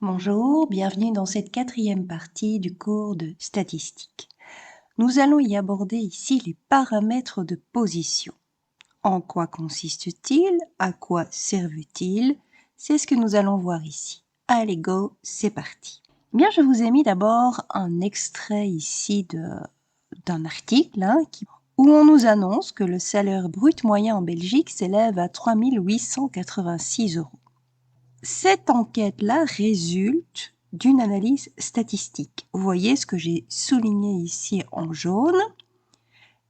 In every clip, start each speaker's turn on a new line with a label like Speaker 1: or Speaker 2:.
Speaker 1: Bonjour, bienvenue dans cette quatrième partie du cours de statistique. Nous allons y aborder ici les paramètres de position. En quoi consiste-t-il? À quoi servent-ils? C'est ce que nous allons voir ici. Allez go, c'est parti. Bien, je vous ai mis d'abord un extrait ici d'un article où on nous annonce que le salaire brut moyen en Belgique s'élève à 3 886 €. Cette enquête-là résulte d'une analyse statistique. Vous voyez ce que j'ai souligné ici en jaune.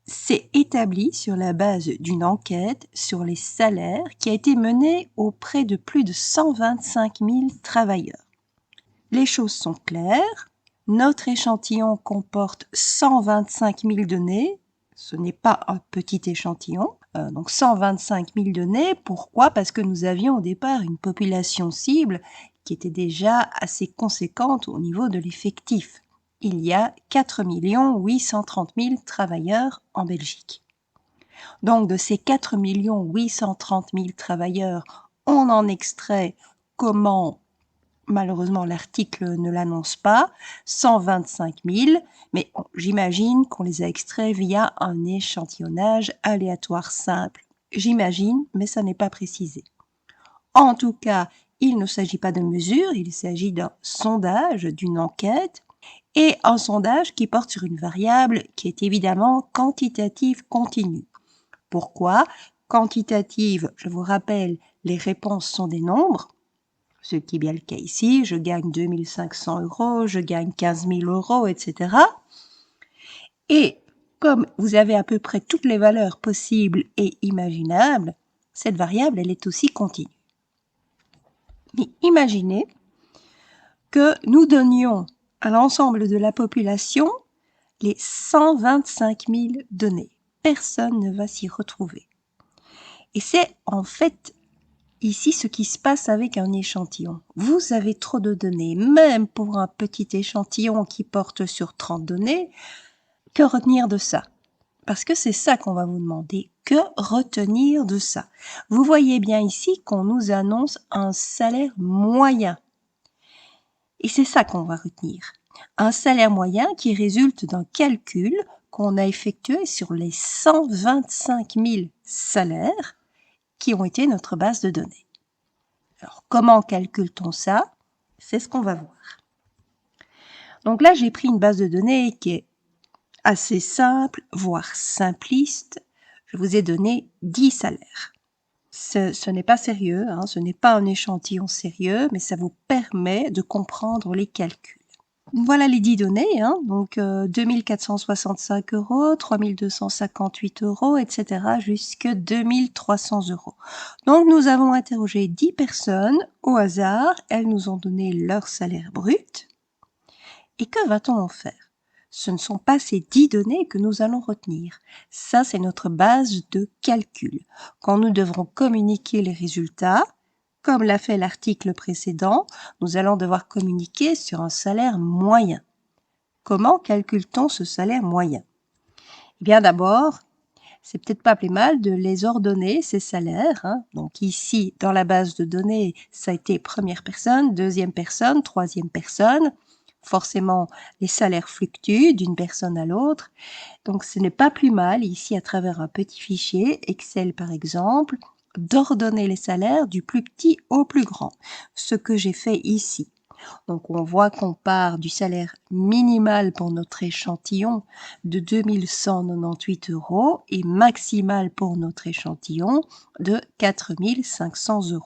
Speaker 1: C'est établi sur la base d'une enquête sur les salaires qui a été menée auprès de plus de 125 000 travailleurs. Les choses sont claires. Notre échantillon comporte 125 000 données. Ce n'est pas un petit échantillon. Donc 125 000 données. Pourquoi? Parce que nous avions au départ une population cible qui était déjà assez conséquente au niveau de l'effectif. Il y a 4 830 000 travailleurs en Belgique. Donc de ces 4 830 000 travailleurs, on en extrait comment, malheureusement l'article ne l'annonce pas, 125 000, mais j'imagine qu'on les a extraits via un échantillonnage aléatoire simple. J'imagine, mais ça n'est pas précisé. En tout cas, il ne s'agit pas de mesure, il s'agit d'un sondage, d'une enquête, et un sondage qui porte sur une variable qui est évidemment quantitative continue. Pourquoi? Quantitative, je vous rappelle, les réponses sont des nombres, ce qui est bien le cas ici, je gagne 2 500 €, je gagne 15 000 €, etc. Et comme vous avez à peu près toutes les valeurs possibles et imaginables, cette variable, elle est aussi continue. Mais imaginez que nous donnions à l'ensemble de la population les 125 000 données. Personne ne va s'y retrouver. Et c'est en fait ici ce qui se passe avec un échantillon. Vous avez trop de données, même pour un petit échantillon qui porte sur 30 données. Que retenir de ça? Parce que c'est ça qu'on va vous demander. Que retenir de ça? Vous voyez bien ici qu'on nous annonce un salaire moyen. Et c'est ça qu'on va retenir. Un salaire moyen qui résulte d'un calcul qu'on a effectué sur les 125 000 salaires qui ont été notre base de données. Alors, comment calcule-t-on ça? C'est ce qu'on va voir. Donc là, j'ai pris une base de données qui est assez simple, voire simpliste. Je vous ai donné 10 salaires. Ce n'est pas sérieux, ce n'est pas un échantillon sérieux, mais ça vous permet de comprendre les calculs. Voilà les 10 données, donc 2 465 €, 3 258 €, etc. jusque 2 300 €. Donc nous avons interrogé 10 personnes au hasard, elles nous ont donné leur salaire brut. Et que va-t-on en faire? Ce ne sont pas ces 10 données que nous allons retenir. Ça, c'est notre base de calcul. Quand nous devrons communiquer les résultats, comme l'a fait l'article précédent, nous allons devoir communiquer sur un salaire moyen. Comment calcule-t-on ce salaire moyen? Eh bien d'abord, c'est peut-être pas plus mal de les ordonner, ces salaires. Donc ici, dans la base de données, ça a été première personne, deuxième personne, troisième personne. Forcément, les salaires fluctuent d'une personne à l'autre. Donc ce n'est pas plus mal, ici à travers un petit fichier, Excel par exemple, d'ordonner les salaires du plus petit au plus grand. Ce que j'ai fait ici. Donc on voit qu'on part du salaire minimal pour notre échantillon de 2 198 € et maximal pour notre échantillon de 4 500 €.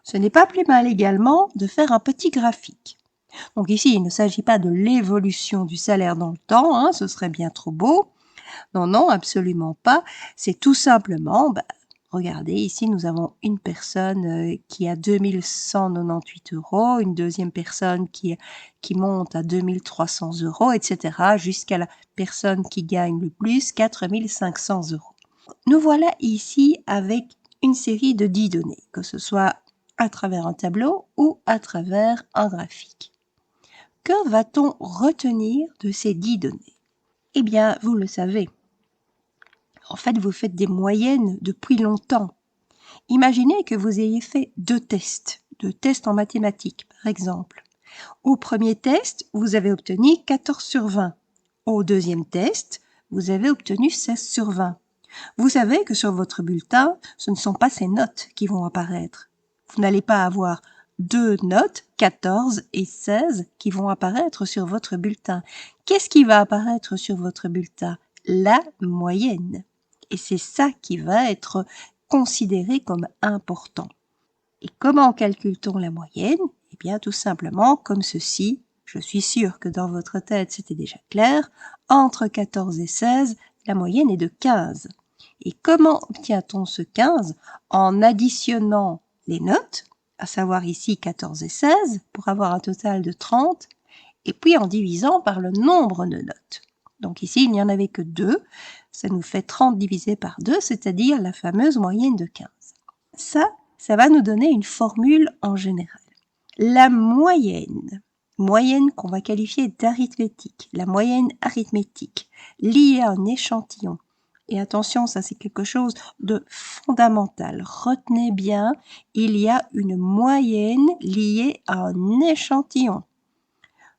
Speaker 1: Ce n'est pas plus mal également de faire un petit graphique. Donc ici, il ne s'agit pas de l'évolution du salaire dans le temps, ce serait bien trop beau. Non, non, absolument pas. C'est tout simplement, regardez, ici, nous avons une personne qui a 2 198 €, une deuxième personne qui monte à 2 300 €, etc., jusqu'à la personne qui gagne le plus, 4 500 €. Nous voilà ici avec une série de 10 données, que ce soit à travers un tableau ou à travers un graphique. Que va-t-on retenir de ces 10 données? Eh bien, vous le savez. En fait, vous faites des moyennes depuis longtemps. Imaginez que vous ayez fait 2 tests de test en mathématiques, par exemple. Au premier test, vous avez obtenu 14 sur 20. Au deuxième test, vous avez obtenu 16 sur 20. Vous savez que sur votre bulletin, ce ne sont pas ces notes qui vont apparaître. Vous n'allez pas avoir deux notes, 14 et 16, qui vont apparaître sur votre bulletin. Qu'est-ce qui va apparaître sur votre bulletin? La moyenne. Et c'est ça qui va être considéré comme important. Et comment calcule-t-on la moyenne? Eh bien, tout simplement comme ceci. Je suis sûre que dans votre tête, c'était déjà clair. Entre 14 et 16, la moyenne est de 15. Et comment obtient-on ce 15? En additionnant les notes, à savoir ici 14 et 16, pour avoir un total de 30, et puis en divisant par le nombre de notes. Donc ici, il n'y en avait que 2, ça nous fait 30 divisé par 2, c'est-à-dire la fameuse moyenne de 15. Ça va nous donner une formule en général. La moyenne qu'on va qualifier d'arithmétique, la moyenne arithmétique, liée à un échantillon. Et attention, ça c'est quelque chose de fondamental. Retenez bien, il y a une moyenne liée à un échantillon.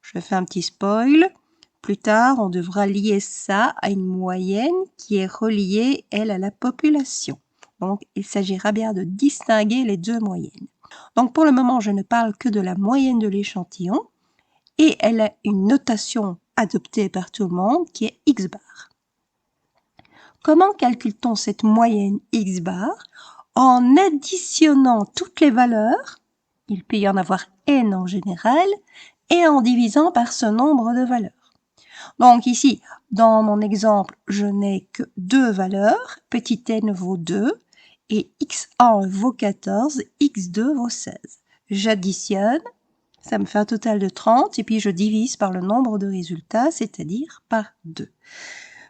Speaker 1: Je fais un petit spoil. Plus tard, on devra lier ça à une moyenne qui est reliée, elle, à la population. Donc, il s'agira bien de distinguer les deux moyennes. Donc, pour le moment, je ne parle que de la moyenne de l'échantillon et elle a une notation adoptée par tout le monde qui est x bar. Comment calcule-t-on cette moyenne x bar? En additionnant toutes les valeurs, il peut y en avoir n en général, et en divisant par ce nombre de valeurs. Donc ici, dans mon exemple, je n'ai que deux valeurs, petit n vaut 2, et x1 vaut 14, x2 vaut 16. J'additionne, ça me fait un total de 30, et puis je divise par le nombre de résultats, c'est-à-dire par 2.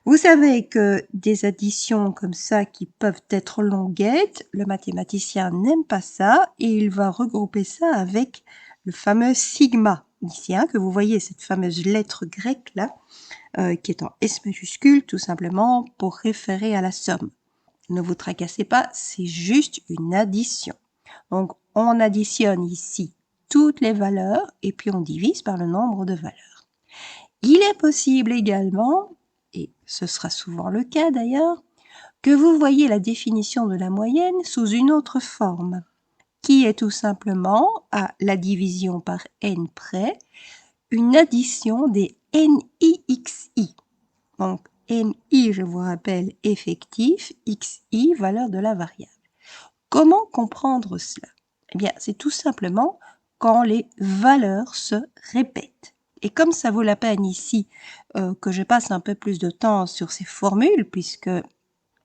Speaker 1: Vous savez que des additions comme ça qui peuvent être longuettes, le mathématicien n'aime pas ça, et il va regrouper ça avec le fameux sigma, ici, que vous voyez, cette fameuse lettre grecque là, qui est en S majuscule, tout simplement pour référer à la somme. Ne vous tracassez pas, c'est juste une addition. Donc, on additionne ici toutes les valeurs et puis on divise par le nombre de valeurs. Il est possible également, et ce sera souvent le cas d'ailleurs, que vous voyez la définition de la moyenne sous une autre forme, qui est tout simplement, à la division par n près, une addition des NIXI. Donc, NI, je vous rappelle, effectif, XI, valeur de la variable. Comment comprendre cela? Eh bien, c'est tout simplement quand les valeurs se répètent. Et comme ça vaut la peine ici que je passe un peu plus de temps sur ces formules, puisque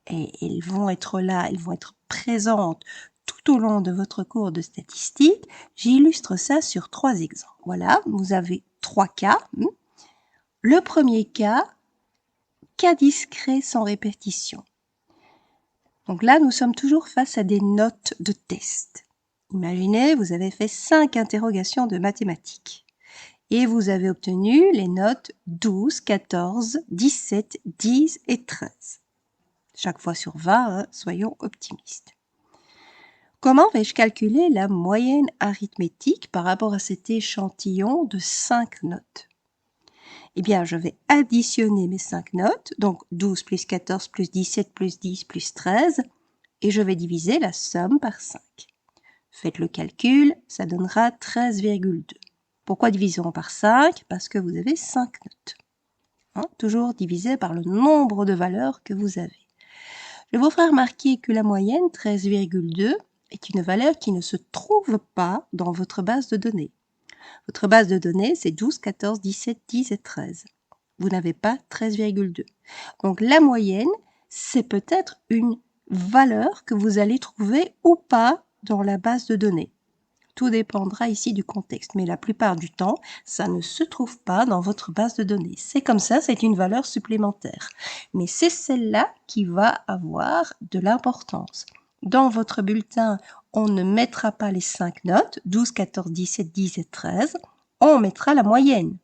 Speaker 1: elles vont être là, elles vont être présentes tout au long de votre cours de statistique, j'illustre ça sur 3 exemples. Voilà, vous avez 3 cas. Le premier cas discret sans répétition. Donc là, nous sommes toujours face à des notes de test. Imaginez, vous avez fait 5 interrogations de mathématiques et vous avez obtenu les notes 12, 14, 17, 10 et 13. Chaque fois sur 20, soyons optimistes. Comment vais-je calculer la moyenne arithmétique par rapport à cet échantillon de 5 notes? Eh bien, je vais additionner mes 5 notes, donc 12 plus 14 plus 17 plus 10 plus 13, et je vais diviser la somme par 5. Faites le calcul, ça donnera 13,2. Pourquoi divisons par 5? Parce que vous avez 5 notes. Toujours divisé par le nombre de valeurs que vous avez. Je vous ferai remarquer que la moyenne, 13,2, est une valeur qui ne se trouve pas dans votre base de données. Votre base de données, c'est 12, 14, 17, 10 et 13. Vous n'avez pas 13,2. Donc la moyenne, c'est peut-être une valeur que vous allez trouver ou pas dans la base de données. Tout dépendra ici du contexte, mais la plupart du temps, ça ne se trouve pas dans votre base de données. C'est comme ça, c'est une valeur supplémentaire. Mais c'est celle-là qui va avoir de l'importance. Dans votre bulletin, on ne mettra pas les 5 notes, 12, 14, 17, 10 et 13, on mettra la moyenne.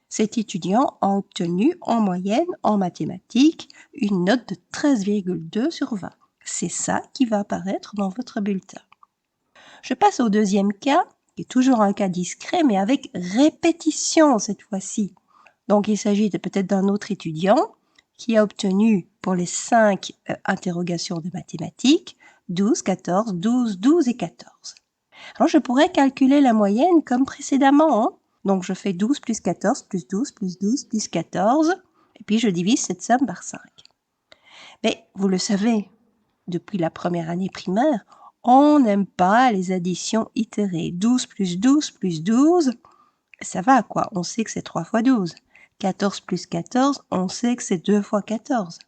Speaker 1: Cet étudiant a obtenu en moyenne, en mathématiques, une note de 13,2 sur 20. C'est ça qui va apparaître dans votre bulletin. Je passe au deuxième cas, qui est toujours un cas discret, mais avec répétition cette fois-ci. Donc, il s'agit peut-être d'un autre étudiant qui a obtenu pour les 5 interrogations de mathématiques 12, 14, 12, 12 et 14. Alors, je pourrais calculer la moyenne comme précédemment. Donc, je fais 12 plus 14 plus 12 plus 12 plus 14, et puis je divise cette somme par 5. Mais vous le savez, depuis la première année primaire, on n'aime pas les additions itérées. 12 plus 12 plus 12, ça va quoi, on sait que c'est 3 fois 12. 14 plus 14, on sait que c'est 2 fois 14.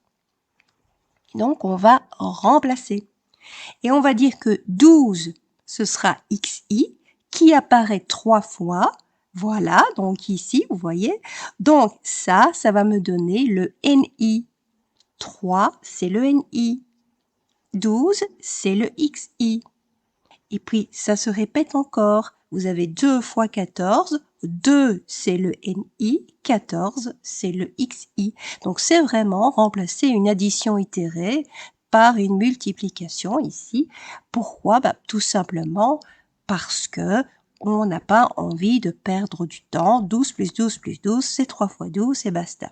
Speaker 1: Donc, on va remplacer. Et on va dire que 12, ce sera xi, qui apparaît 3 fois. Voilà, donc ici, vous voyez. Donc, ça va me donner le ni. 3, c'est le ni. 12, c'est le xi. Et puis, ça se répète encore. Vous avez 2 fois 14. 2, c'est le ni. 14, c'est le xi. Donc, c'est vraiment remplacer une addition itérée par une multiplication ici. Pourquoi? Tout simplement parce que on n'a pas envie de perdre du temps. 12 plus 12 plus 12, c'est 3 fois 12 et basta.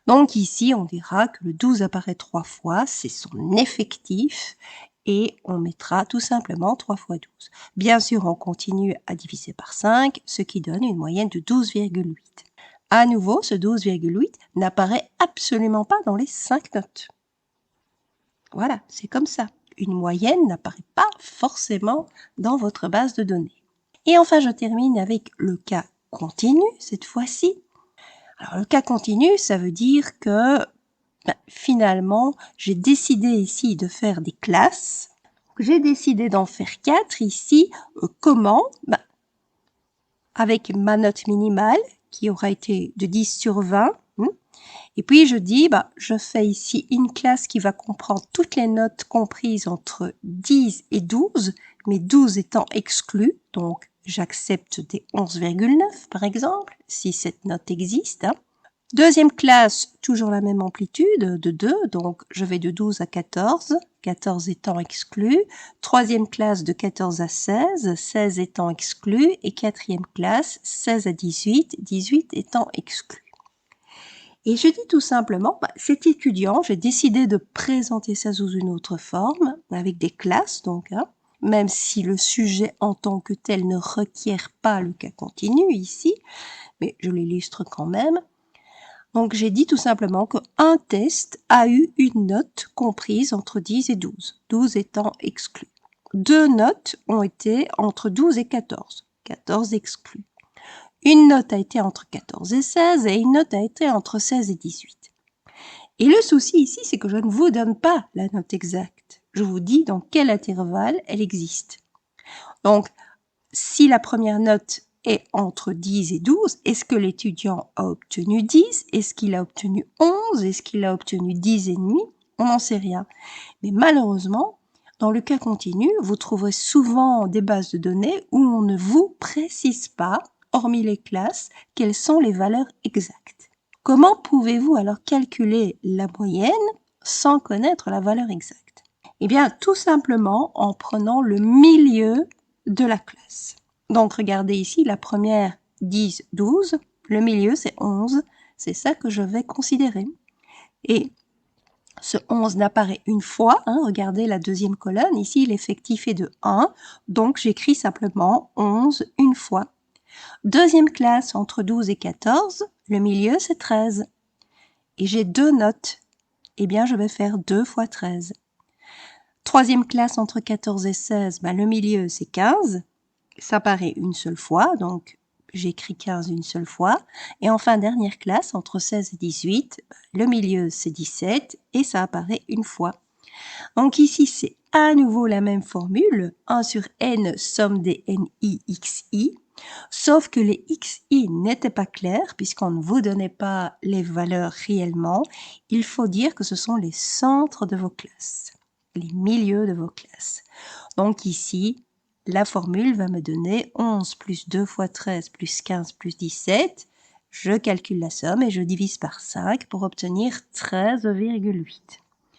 Speaker 1: Donc ici, on dira que le 12 apparaît 3 fois, c'est son effectif, et on mettra tout simplement 3 fois 12. Bien sûr, on continue à diviser par 5, ce qui donne une moyenne de 12,8. À nouveau, ce 12,8 n'apparaît absolument pas dans les 5 notes. Voilà, c'est comme ça. Une moyenne n'apparaît pas forcément dans votre base de données. Et enfin, je termine avec le cas continu, cette fois-ci. Alors, le cas continu, ça veut dire que finalement, j'ai décidé ici de faire des classes. J'ai décidé d'en faire 4 ici. Comment? Avec ma note minimale, qui aura été de 10 sur 20. Et puis, je dis, je fais ici une classe qui va comprendre toutes les notes comprises entre 10 et 12, mais 12 étant exclues. Donc, j'accepte des 11,9 par exemple, si cette note existe. Deuxième classe, toujours la même amplitude de 2, donc je vais de 12 à 14, 14 étant exclu. Troisième classe de 14 à 16, 16 étant exclu. Et quatrième classe, 16 à 18, 18 étant exclu. Et je dis tout simplement, cet étudiant, j'ai décidé de présenter ça sous une autre forme, avec des classes donc, même si le sujet en tant que tel ne requiert pas le cas continu ici, mais je l'illustre quand même. Donc, j'ai dit tout simplement qu'un test a eu une note comprise entre 10 et 12, 12 étant exclu. 2 notes ont été entre 12 et 14, 14 exclus. Une note a été entre 14 et 16 et une note a été entre 16 et 18. Et le souci ici, c'est que je ne vous donne pas la note exacte. Je vous dis dans quel intervalle elle existe. Donc, si la première note est entre 10 et 12, est-ce que l'étudiant a obtenu 10? Est-ce qu'il a obtenu 11? Est-ce qu'il a obtenu 10 et demi? On n'en sait rien. Mais malheureusement, dans le cas continu, vous trouverez souvent des bases de données où on ne vous précise pas, hormis les classes, quelles sont les valeurs exactes. Comment pouvez-vous alors calculer la moyenne sans connaître la valeur exacte? Eh bien, tout simplement en prenant le milieu de la classe. Donc, regardez ici, la première 10, 12, le milieu c'est 11, c'est ça que je vais considérer. Et ce 11 n'apparaît une fois, regardez la deuxième colonne, ici l'effectif est de 1, donc j'écris simplement 11 une fois. Deuxième classe entre 12 et 14, le milieu c'est 13. Et j'ai 2 notes, eh bien je vais faire 2 fois 13. Troisième classe entre 14 et 16, le milieu c'est 15, ça apparaît une seule fois, donc j'écris 15 une seule fois. Et enfin, dernière classe, entre 16 et 18, le milieu c'est 17 et ça apparaît une fois. Donc ici, c'est à nouveau la même formule, 1 sur n, somme des ni xi, sauf que les xi n'étaient pas clairs puisqu'on ne vous donnait pas les valeurs réellement. Il faut dire que ce sont les centres de vos classes, les milieux de vos classes. Donc ici, la formule va me donner 11 plus 2 fois 13 plus 15 plus 17. Je calcule la somme et je divise par 5 pour obtenir 13,8.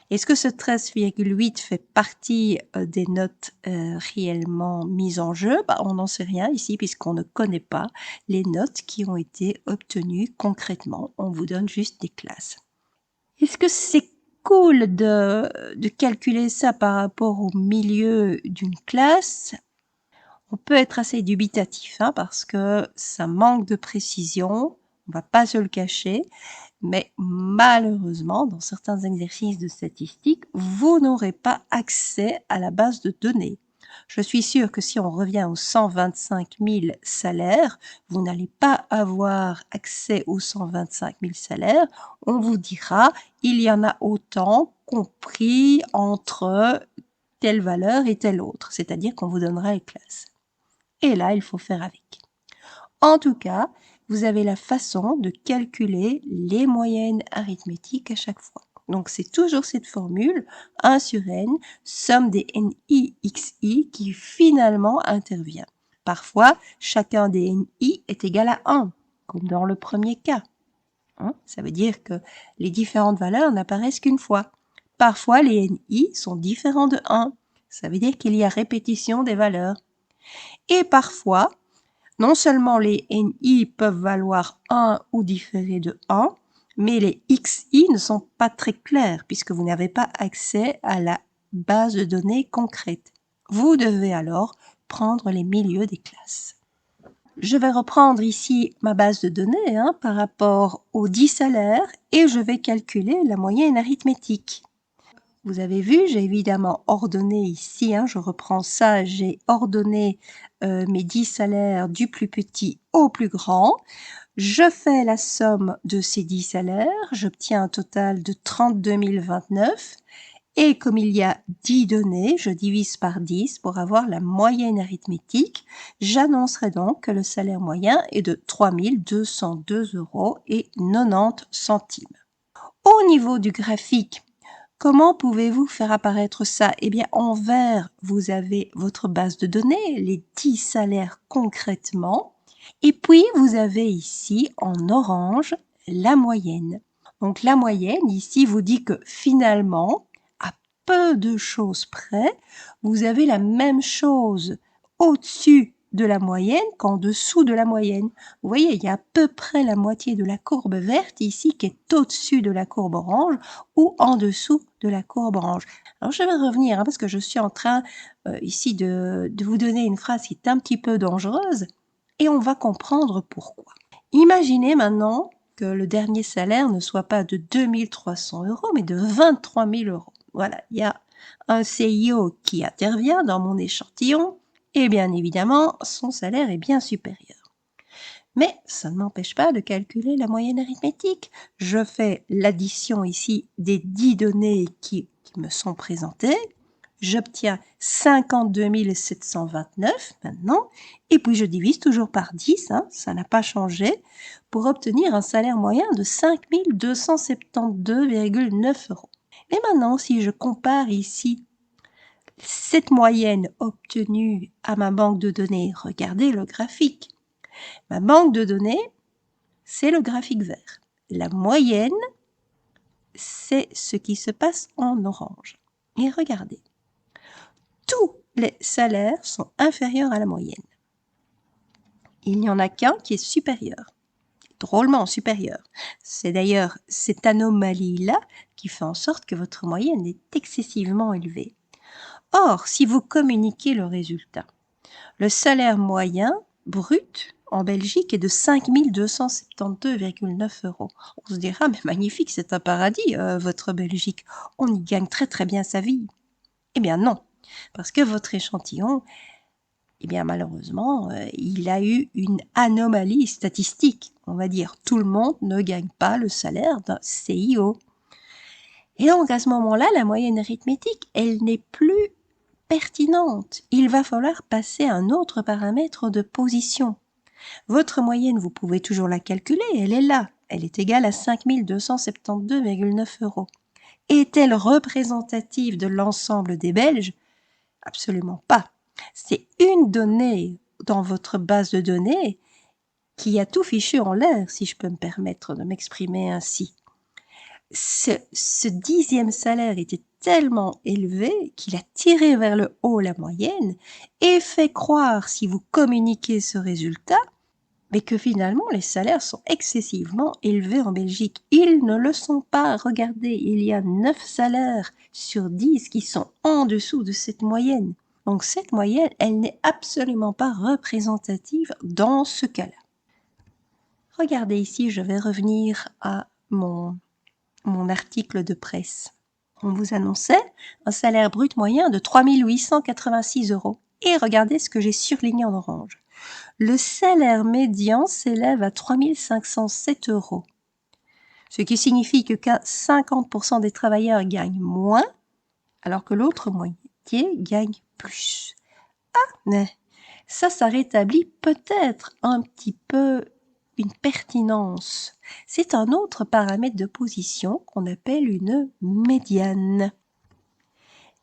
Speaker 1: Est-ce que ce 13,8 fait partie des notes réellement mises en jeu? On n'en sait rien ici puisqu'on ne connaît pas les notes qui ont été obtenues concrètement. On vous donne juste des classes. Est-ce que c'est cool de calculer ça par rapport au milieu d'une classe? On peut être assez dubitatif parce que ça manque de précision, on va pas se le cacher, mais malheureusement, dans certains exercices de statistique, vous n'aurez pas accès à la base de données. Je suis sûre que si on revient aux 125 000 salaires, vous n'allez pas avoir accès aux 125 000 salaires. On vous dira, il y en a autant compris entre telle valeur et telle autre, c'est-à-dire qu'on vous donnera les classes. Et là, il faut faire avec. En tout cas, vous avez la façon de calculer les moyennes arithmétiques à chaque fois. Donc, c'est toujours cette formule, 1 sur n, somme des NI, XI, qui finalement intervient. Parfois, chacun des NI est égal à 1, comme dans le premier cas. Ça veut dire que les différentes valeurs n'apparaissent qu'une fois. Parfois, les NI sont différents de 1. Ça veut dire qu'il y a répétition des valeurs. Et parfois, non seulement les NI peuvent valoir 1 ou différer de 1, mais les XI ne sont pas très clairs puisque vous n'avez pas accès à la base de données concrète. Vous devez alors prendre les milieux des classes. Je vais reprendre ici ma base de données par rapport aux 10 salaires et je vais calculer la moyenne arithmétique. Vous avez vu, j'ai évidemment ordonné ici, je reprends ça, j'ai ordonné mes 10 salaires du plus petit au plus grand. Je fais la somme de ces 10 salaires, j'obtiens un total de 32 029. Et comme il y a 10 données, je divise par 10 pour avoir la moyenne arithmétique. J'annoncerai donc que le salaire moyen est de 3 202,90 €. Au niveau du graphique, comment pouvez-vous faire apparaître ça? Eh bien, en vert, vous avez votre base de données, les 10 salaires concrètement. Et puis, vous avez ici, en orange, la moyenne. Donc, la moyenne, ici, vous dit que finalement, à peu de choses près, vous avez la même chose au-dessus de la moyenne qu'en dessous de la moyenne. Vous voyez, il y a à peu près la moitié de la courbe verte ici qui est au-dessus de la courbe orange ou en dessous de la courbe orange. Alors, je vais revenir parce que je suis en train ici de vous donner une phrase qui est un petit peu dangereuse et on va comprendre pourquoi. Imaginez maintenant que le dernier salaire ne soit pas de 2 300 € mais de 23 000 €. Voilà, il y a un CIO qui intervient dans mon échantillon et bien évidemment, son salaire est bien supérieur. Mais ça ne m'empêche pas de calculer la moyenne arithmétique. Je fais l'addition ici des 10 données qui me sont présentées. J'obtiens 52 729 maintenant. Et puis je divise toujours par 10, ça n'a pas changé, pour obtenir un salaire moyen de 5 272,9 €. Et maintenant, si je compare ici cette moyenne obtenue à ma banque de données, regardez le graphique. Ma banque de données, c'est le graphique vert. La moyenne, c'est ce qui se passe en orange. Et regardez, tous les salaires sont inférieurs à la moyenne. Il n'y en a qu'un qui est supérieur, drôlement supérieur. C'est d'ailleurs cette anomalie-là qui fait en sorte que votre moyenne est excessivement élevée. Or, si vous communiquez le résultat, le salaire moyen brut en Belgique est de 5 272,9 €. On se dira, mais magnifique, c'est un paradis, votre Belgique. On y gagne très très bien sa vie. Eh bien non, parce que votre échantillon, eh bien malheureusement, il a eu une anomalie statistique. On va dire, tout le monde ne gagne pas le salaire d'un CIO. Et donc à ce moment-là, la moyenne arithmétique, elle n'est plus pertinente. Il va falloir passer à un autre paramètre de position. Votre moyenne, vous pouvez toujours la calculer, elle est là. Elle est égale à 5 272,9 €. Est-elle représentative de l'ensemble des Belges? Absolument pas. C'est une donnée dans votre base de données qui a tout fichu en l'air, si je peux me permettre de m'exprimer ainsi. Ce 10e salaire était tellement élevé qu'il a tiré vers le haut la moyenne et fait croire, si vous communiquez ce résultat, mais que finalement les salaires sont excessivement élevés en Belgique. Ils ne le sont pas. Regardez, il y a 9 salaires sur 10 qui sont en dessous de cette moyenne. Donc cette moyenne, elle n'est absolument pas représentative dans ce cas-là. Regardez ici, je vais revenir à mon article de presse. On vous annonçait un salaire brut moyen de 3 886 €. Et regardez ce que j'ai surligné en orange. Le salaire médian s'élève à 3 507 €. Ce qui signifie que 50% des travailleurs gagnent moins, alors que l'autre moitié gagne plus. Ah, mais ça rétablit peut-être un petit peu une pertinence. C'est un autre paramètre de position qu'on appelle une médiane.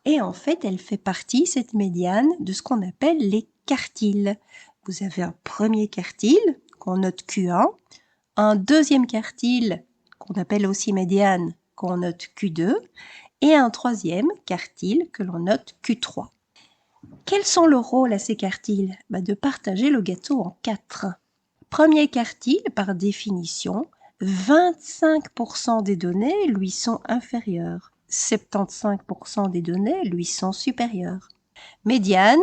Speaker 1: Et en fait, elle fait partie, cette médiane, de ce qu'on appelle les quartiles. Vous avez un premier quartile qu'on note Q1, un deuxième quartile qu'on appelle aussi médiane qu'on note Q2 et un troisième quartile que l'on note Q3. Quels sont leurs rôles à ces quartiles? De partager le gâteau en 4. Premier quartile, par définition, 25% des données lui sont inférieures. 75% des données lui sont supérieures. Médiane,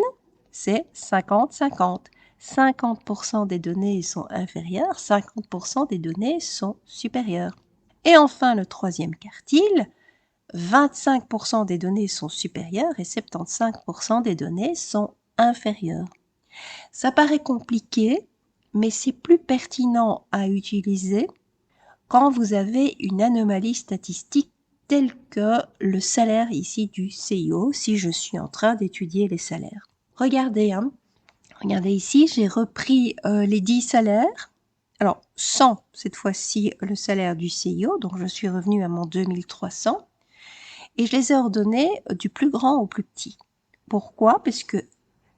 Speaker 1: c'est 50-50. 50% des données sont inférieures, 50% des données sont supérieures. Et enfin, le troisième quartile, 25% des données sont supérieures et 75% des données sont inférieures. Ça paraît compliqué, mais c'est plus pertinent à utiliser quand vous avez une anomalie statistique telle que le salaire ici du CIO, si je suis en train d'étudier les salaires. Regardez, regardez ici, j'ai repris les 10 salaires. Alors, sans cette fois-ci le salaire du CIO, donc je suis revenue à mon 2300. Et je les ai ordonnés du plus grand au plus petit. Pourquoi? Parce que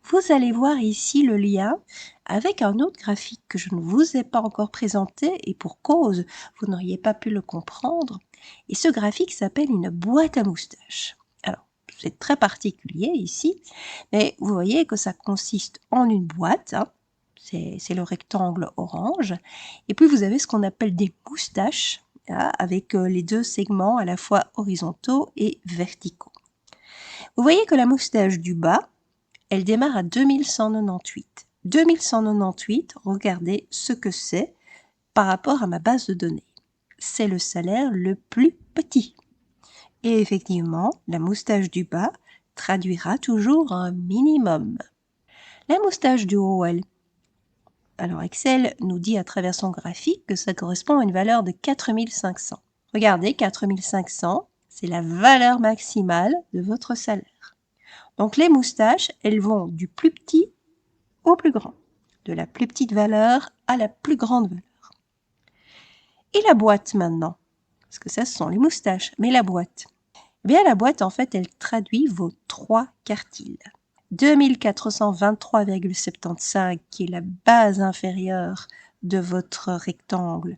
Speaker 1: vous allez voir ici le lien avec un autre graphique que je ne vous ai pas encore présenté et pour cause, vous n'auriez pas pu le comprendre. Et ce graphique s'appelle une boîte à moustaches. Alors, c'est très particulier ici, mais vous voyez que ça consiste en une boîte, c'est le rectangle orange, et puis vous avez ce qu'on appelle des moustaches, avec les deux segments à la fois horizontaux et verticaux. Vous voyez que la moustache du bas, elle démarre à 2198. 2198, regardez ce que c'est par rapport à ma base de données. C'est le salaire le plus petit. Et effectivement, la moustache du bas traduira toujours un minimum. La moustache du haut, elle. Alors Excel nous dit à travers son graphique que ça correspond à une valeur de 4500. Regardez, 4500, c'est la valeur maximale de votre salaire. Donc les moustaches, elles vont du plus petit au plus grand, de la plus petite valeur à la plus grande valeur. Et la boîte maintenant, parce que ça ce sont les moustaches, mais la boîte. Eh bien la boîte en fait, elle traduit vos 3 quartiles. 2423,75 qui est la base inférieure de votre rectangle,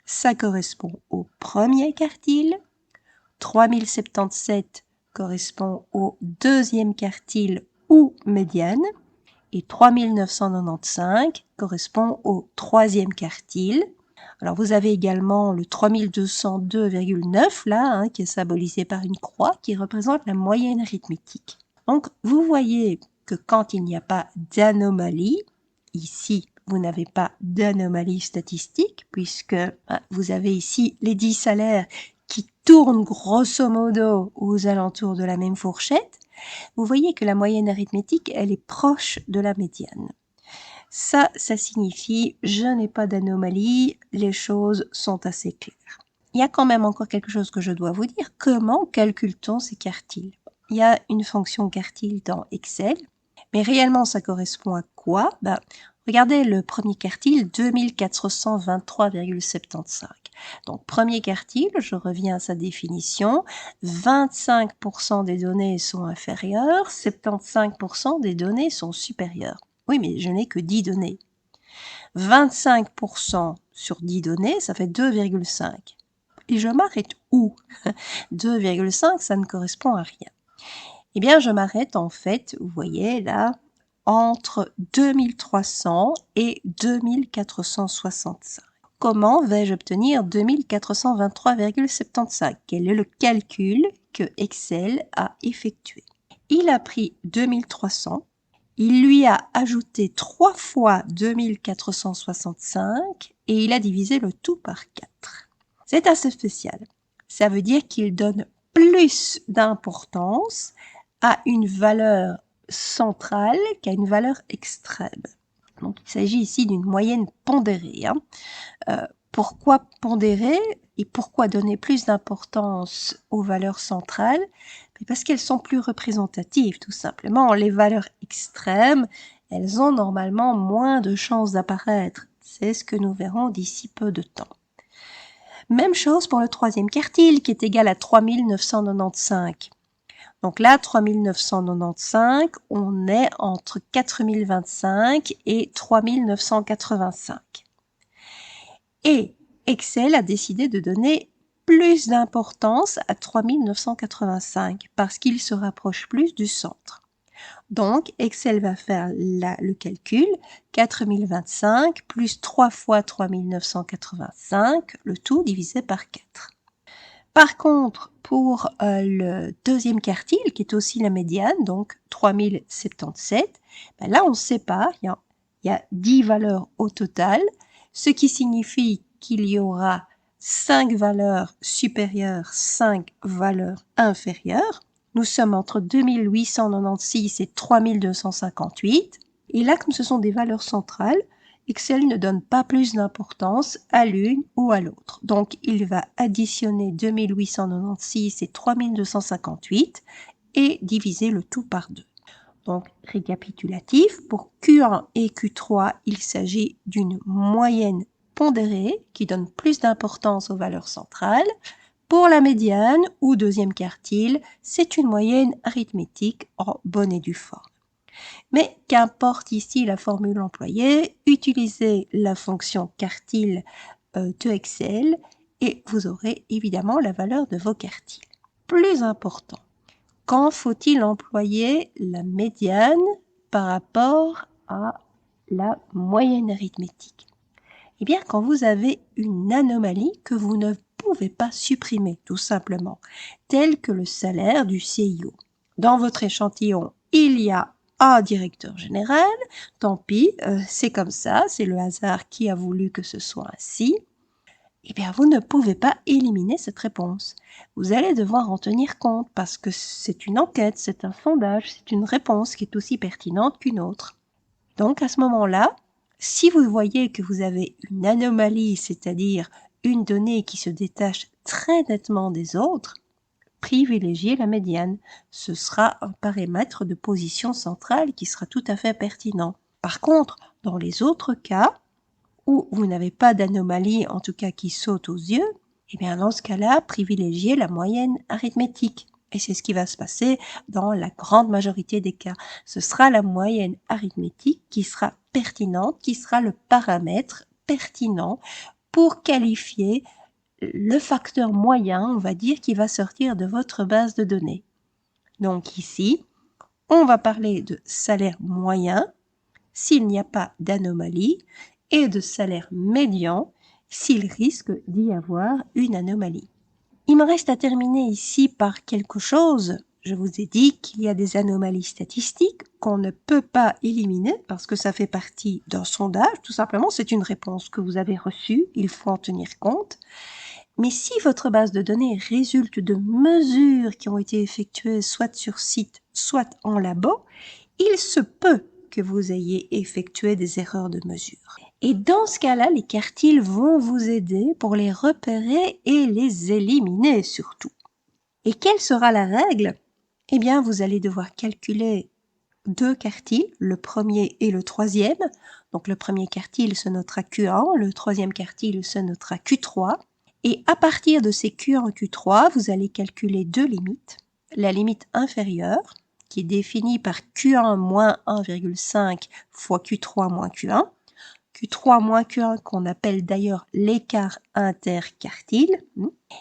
Speaker 1: ça correspond au premier quartile. 3077 correspond au deuxième quartile ou médiane. Et 3995 correspond au troisième quartile. Alors vous avez également le 3202,9 là, qui est symbolisé par une croix qui représente la moyenne arithmétique. Donc vous voyez que quand il n'y a pas d'anomalie, ici vous n'avez pas d'anomalie statistique puisque vous avez ici les 10 salaires qui tournent grosso modo aux alentours de la même fourchette. Vous voyez que la moyenne arithmétique, elle est proche de la médiane. Ça signifie je n'ai pas d'anomalie, les choses sont assez claires. Il y a quand même encore quelque chose que je dois vous dire. Comment calcule-t-on ces quartiles? Il y a une fonction quartile dans Excel, mais réellement ça correspond à quoi? Regardez le premier quartile, 2423,75. Donc premier quartile, je reviens à sa définition, 25% des données sont inférieures, 75% des données sont supérieures. Oui, mais je n'ai que 10 données. 25% sur 10 données, ça fait 2,5. Et je m'arrête où? 2,5, ça ne correspond à rien. Eh bien, je m'arrête en fait, vous voyez là, entre 2300 et 2465. Comment vais-je obtenir 2423,75? Quel est le calcul que Excel a effectué? Il a pris 2300, il lui a ajouté 3 fois 2465 et il a divisé le tout par 4. C'est assez spécial. Ça veut dire qu'il donne plus d'importance à une valeur centrale qu'à une valeur extrême. Donc, il s'agit ici d'une moyenne pondérée. Pourquoi pondérer et pourquoi donner plus d'importance aux valeurs centrales? Parce qu'elles sont plus représentatives, tout simplement. Les valeurs extrêmes, elles ont normalement moins de chances d'apparaître. C'est ce que nous verrons d'ici peu de temps. Même chose pour le troisième quartile, qui est égal à 3995. Donc là, 3995, on est entre 4025 et 3985. Et Excel a décidé de donner plus d'importance à 3985 parce qu'il se rapproche plus du centre. Donc, Excel va faire le calcul 4025 plus 3 fois 3985, le tout divisé par 4. Par contre, pour le deuxième quartile, qui est aussi la médiane, donc 3077, là on sépare, il y a 10 valeurs au total, ce qui signifie qu'il y aura 5 valeurs supérieures, 5 valeurs inférieures. Nous sommes entre 2896 et 3258. Et là, comme ce sont des valeurs centrales, Excel ne donne pas plus d'importance à l'une ou à l'autre. Donc, il va additionner 2896 et 3258 et diviser le tout par 2. Donc, récapitulatif, pour Q1 et Q3, il s'agit d'une moyenne pondérée qui donne plus d'importance aux valeurs centrales. Pour la médiane ou deuxième quartile, c'est une moyenne arithmétique en bonne et due forme. Mais qu'importe ici la formule employée, utilisez la fonction quartile de Excel et vous aurez évidemment la valeur de vos quartiles. Plus important, quand faut-il employer la médiane par rapport à la moyenne arithmétique? Eh bien, quand vous avez une anomalie que vous ne pouvez pas supprimer, tout simplement, telle que le salaire du CIO. Dans votre échantillon, il y a un directeur général, tant pis, c'est comme ça, c'est le hasard qui a voulu que ce soit ainsi. Eh bien, vous ne pouvez pas éliminer cette réponse. Vous allez devoir en tenir compte parce que c'est une enquête, c'est un sondage, c'est une réponse qui est aussi pertinente qu'une autre. Donc, à ce moment-là, si vous voyez que vous avez une anomalie, c'est-à-dire une donnée qui se détache très nettement des autres, privilégiez la médiane. Ce sera un paramètre de position centrale qui sera tout à fait pertinent. Par contre, dans les autres cas, où vous n'avez pas d'anomalie, en tout cas qui saute aux yeux, eh bien dans ce cas-là, privilégiez la moyenne arithmétique. Et c'est ce qui va se passer dans la grande majorité des cas. Ce sera la moyenne arithmétique qui sera pertinente, qui sera le paramètre pertinent pour qualifier le facteur moyen, on va dire, qui va sortir de votre base de données. Donc ici, on va parler de salaire moyen s'il n'y a pas d'anomalie et de salaire médian s'il risque d'y avoir une anomalie. Il me reste à terminer ici par quelque chose. Je vous ai dit qu'il y a des anomalies statistiques qu'on ne peut pas éliminer parce que ça fait partie d'un sondage. Tout simplement, c'est une réponse que vous avez reçue, il faut en tenir compte. Mais si votre base de données résulte de mesures qui ont été effectuées soit sur site, soit en labo, il se peut que vous ayez effectué des erreurs de mesure. Et dans ce cas-là, les quartiles vont vous aider pour les repérer et les éliminer surtout. Et quelle sera la règle? Eh bien, vous allez devoir calculer 2 quartiles, le premier et le troisième. Donc le premier quartile se notera Q1, le troisième quartile se notera Q3. Et à partir de ces Q1 et Q3, vous allez calculer 2 limites. La limite inférieure, qui est définie par Q1 moins 1,5 fois Q3 moins Q1. Q3 moins Q1 qu'on appelle d'ailleurs l'écart interquartile.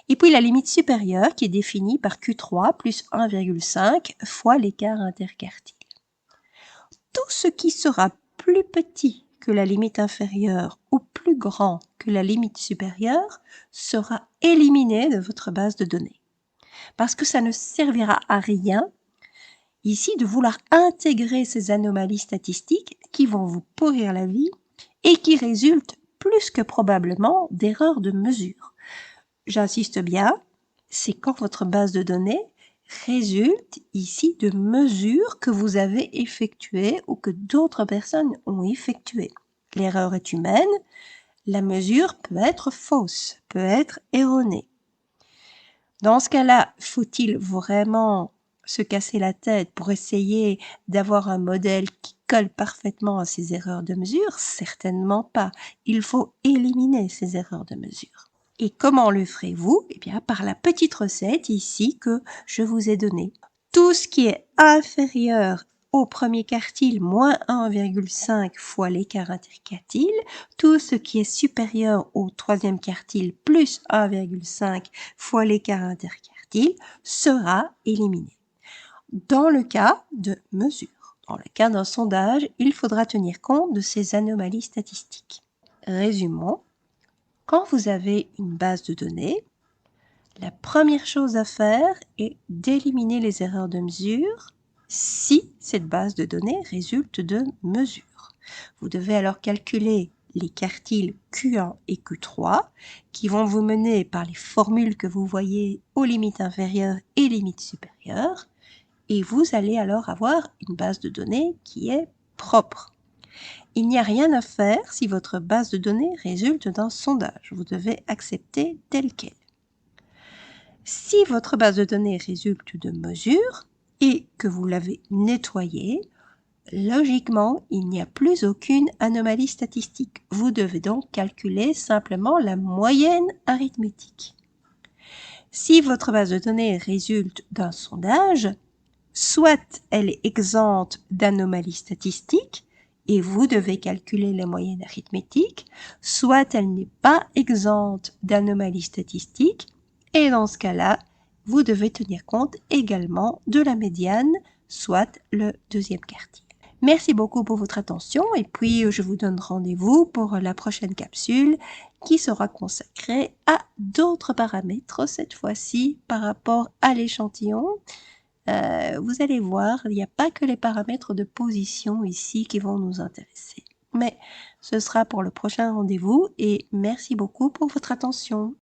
Speaker 1: Et puis la limite supérieure qui est définie par Q3 plus 1,5 fois l'écart interquartile. Tout ce qui sera plus petit que la limite inférieure ou plus grand que la limite supérieure sera éliminé de votre base de données. Parce que ça ne servira à rien ici de vouloir intégrer ces anomalies statistiques qui vont vous pourrir la vie et qui résultent plus que probablement d'erreurs de mesure. J'insiste bien, c'est quand votre base de données résulte ici de mesures que vous avez effectuées ou que d'autres personnes ont effectuées. L'erreur est humaine, la mesure peut être fausse, peut être erronée. Dans ce cas-là, faut-il vraiment se casser la tête pour essayer d'avoir un modèle qui colle parfaitement à ces erreurs de mesure? Certainement pas. Il faut éliminer ces erreurs de mesure. Et comment le ferez-vous? Eh bien, par la petite recette ici que je vous ai donnée. Tout ce qui est inférieur au premier quartile moins 1,5 fois l'écart interquartile, tout ce qui est supérieur au troisième quartile plus 1,5 fois l'écart interquartile sera éliminé. Dans le cas de mesure, dans le cas d'un sondage, il faudra tenir compte de ces anomalies statistiques. Résumons. Quand vous avez une base de données, la première chose à faire est d'éliminer les erreurs de mesure si cette base de données résulte de mesures. Vous devez alors calculer les quartiles Q1 et Q3 qui vont vous mener par les formules que vous voyez aux limites inférieures et limites supérieures et vous allez alors avoir une base de données qui est propre. Il n'y a rien à faire si votre base de données résulte d'un sondage. Vous devez accepter tel quel. Si votre base de données résulte de mesures et que vous l'avez nettoyée, logiquement, il n'y a plus aucune anomalie statistique. Vous devez donc calculer simplement la moyenne arithmétique. Si votre base de données résulte d'un sondage, soit elle est exempte d'anomalies statistiques, et vous devez calculer la moyenne arithmétique, soit elle n'est pas exempte d'anomalies statistiques, et dans ce cas-là, vous devez tenir compte également de la médiane, soit le deuxième quartile. Merci beaucoup pour votre attention, et puis je vous donne rendez-vous pour la prochaine capsule qui sera consacrée à d'autres paramètres, cette fois-ci par rapport à l'échantillon. Vous allez voir, il n'y a pas que les paramètres de position ici qui vont nous intéresser. Mais ce sera pour le prochain rendez-vous et merci beaucoup pour votre attention.